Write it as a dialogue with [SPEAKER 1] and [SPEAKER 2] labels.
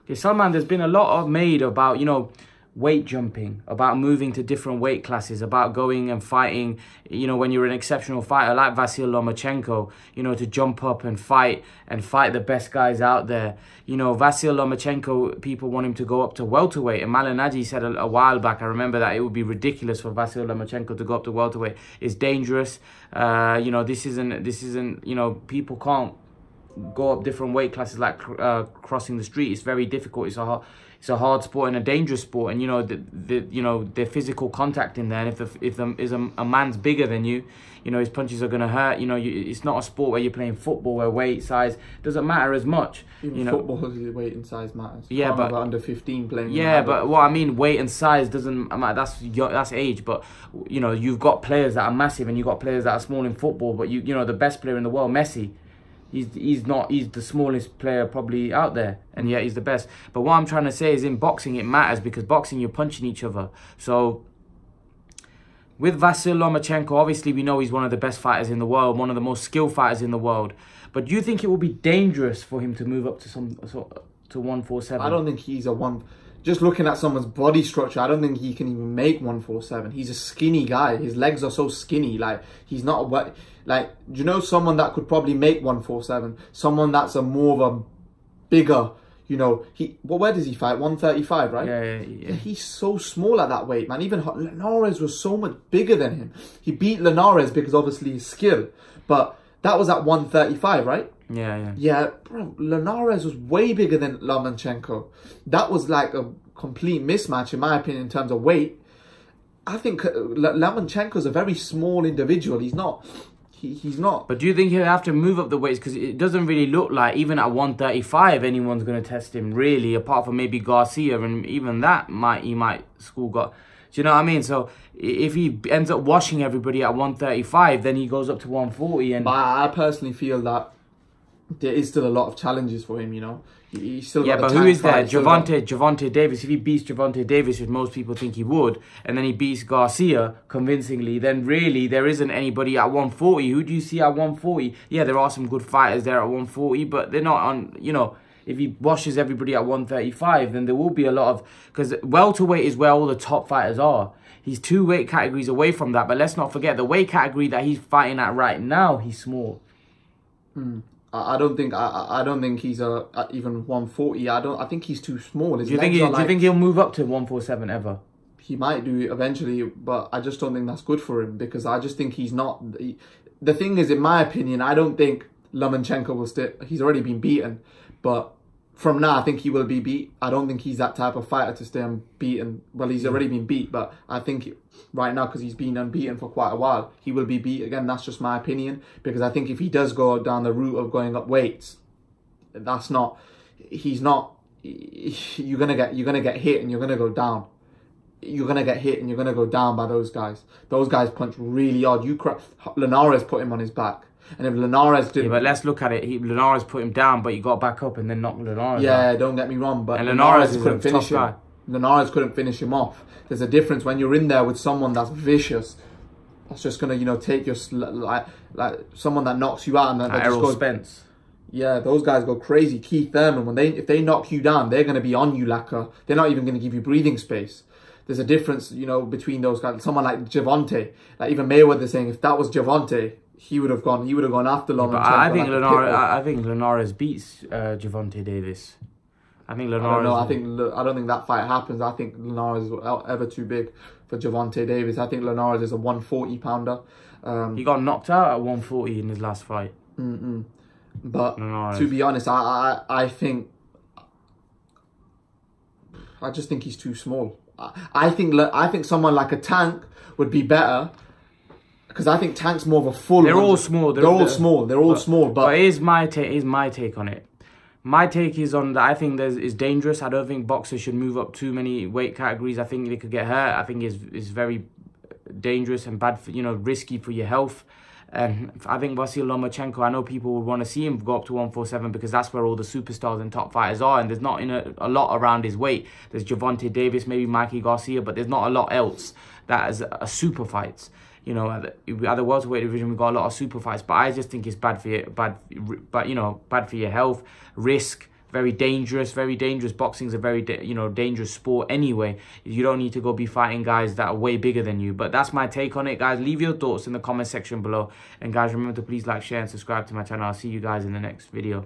[SPEAKER 1] Okay, Salman, there's been a lot of made about, you know, weight jumping, about moving to different weight classes, about going and fighting, you know, when you're an exceptional fighter like Vasyl Lomachenko, you know, to jump up and fight the best guys out there. You know, Vasyl Lomachenko, people want him to go up to welterweight, and Malignaggi said a while back, I remember, that it would be ridiculous for Vasyl Lomachenko to go up to welterweight. It's dangerous. You know, this isn't, you know, people can't go up different weight classes like crossing the street. It's very difficult. It's a hard sport and a dangerous sport, and you know the physical contact in there. And if a man's bigger than you, you know his punches are gonna hurt. You know, it's not a sport where you're playing football where weight size doesn't matter as much.
[SPEAKER 2] Even
[SPEAKER 1] you know,
[SPEAKER 2] football, weight and size matters.
[SPEAKER 1] Yeah, but
[SPEAKER 2] under 15 playing.
[SPEAKER 1] Yeah, but what I mean, weight and size doesn't matter. That's age. But you know, you've got players that are massive and you've got players that are small in football. But you know the best player in the world, Messi. He's the smallest player probably out there, and yet he's the best. But what I'm trying to say is, in boxing it matters, because boxing you're punching each other. So with Vasyl Lomachenko, obviously we know he's one of the best fighters in the world, one of the most skilled fighters in the world. But do you think it will be dangerous for him to move up to to 147?
[SPEAKER 2] I don't think he's a one. Just looking at someone's body structure, I don't think he can even make 147. He's a skinny guy. His legs are so skinny. Like, he's not what. Like, do you know someone that could probably make 147? Someone that's a more of a bigger, you know, where does he fight? 135, right?
[SPEAKER 1] Yeah.
[SPEAKER 2] He's so small at that weight, man. Even Linares was so much bigger than him. He beat Linares because obviously his skill, but that was at 135, right? Yeah, bro, Linares was way bigger than Lomachenko. That was like a complete mismatch, in my opinion, in terms of weight. I think Lomachenko's a very small individual. He's not. He's not.
[SPEAKER 1] But do you think he'll have to move up the weights? Because it doesn't really look like, even at 135, anyone's going to test him, really, apart from maybe Garcia, and even that he might school got. Do you know what I mean? So if he ends up washing everybody at 135, then he goes up to 140. But
[SPEAKER 2] I personally feel that there is still a lot of challenges for him, you know. He's still got
[SPEAKER 1] but who is there? Gervonta Davis. If he beats Gervonta Davis, which most people think he would, and then he beats Garcia convincingly, then really there isn't anybody at 140. Who do you see at 140? Yeah, there are some good fighters there at 140, but they're not on, you know, if he washes everybody at 135, then there will be a lot of, because welterweight is where all the top fighters are. He's 2 weight categories away from that, but let's not forget the weight category that he's fighting at right now, he's small.
[SPEAKER 2] I don't think he's even 140. I think he's too small.
[SPEAKER 1] Do you think he'll move up to 147 ever?
[SPEAKER 2] He might do eventually, but I just don't think that's good for him, because I just think he's not. The thing is, in my opinion, I don't think Lomachenko will stay. He's already been beaten, but from now I think he will be beat. I don't think he's that type of fighter to stay unbeaten. Well, he's already been beat, but I think right now, because he's been unbeaten for quite a while, he will be beat again. That's just my opinion, because I think if he does go down the route of going up weights, that's not. He's not. You're gonna get hit and you're gonna go down. You're gonna get hit and you're gonna go down by those guys. Those guys punch really hard. Linares put him on his back. And if Linares did...
[SPEAKER 1] Yeah, but let's look at it. Linares put him down, but he got back up and then knocked Linares out.
[SPEAKER 2] Don't get me wrong, but
[SPEAKER 1] Linares couldn't finish him.
[SPEAKER 2] Linares couldn't finish him off. There's a difference when you're in there with someone that's vicious. That's just going to, you know, take your... Like someone that knocks you out and then
[SPEAKER 1] Errol Spence.
[SPEAKER 2] Yeah, those guys go crazy. Keith Thurman, if they knock you down, they're going to be on you like they're not even going to give you breathing space. There's a difference, you know, between those guys. Someone like Gervonta, like even Mayweather saying, if that was Gervonta, he would have gone after Lomachenko.
[SPEAKER 1] I think Linares beats Gervonta Davis. I think Linares.
[SPEAKER 2] I don't think that fight happens. I think Linares is ever too big for Gervonta Davis. I think Linares is a 140 pounder.
[SPEAKER 1] He got knocked out at 140 in his last fight.
[SPEAKER 2] But Linares, to be honest, I just think he's too small. I think someone like a Tank would be better. Because I think Tank's more of a full...
[SPEAKER 1] They're all small.
[SPEAKER 2] They're all small. But
[SPEAKER 1] here's my take on it. My take is on that I think it's dangerous. I don't think boxers should move up too many weight categories. I think they could get hurt. I think it's very dangerous and bad for, you know, risky for your health. And I think Vasyl Lomachenko, I know people would want to see him go up to 147 because that's where all the superstars and top fighters are. And there's not a lot around his weight. There's Gervonta Davis, maybe Mikey Garcia, but there's not a lot else that is a super fights. You know, at the welterweight division, we've got a lot of super fights, but I just think it's bad for your health, risk, very dangerous, very dangerous. Boxing's a very, dangerous sport anyway. You don't need to go be fighting guys that are way bigger than you. But that's my take on it, guys. Leave your thoughts in the comment section below. And guys, remember to please like, share, and subscribe to my channel. I'll see you guys in the next video.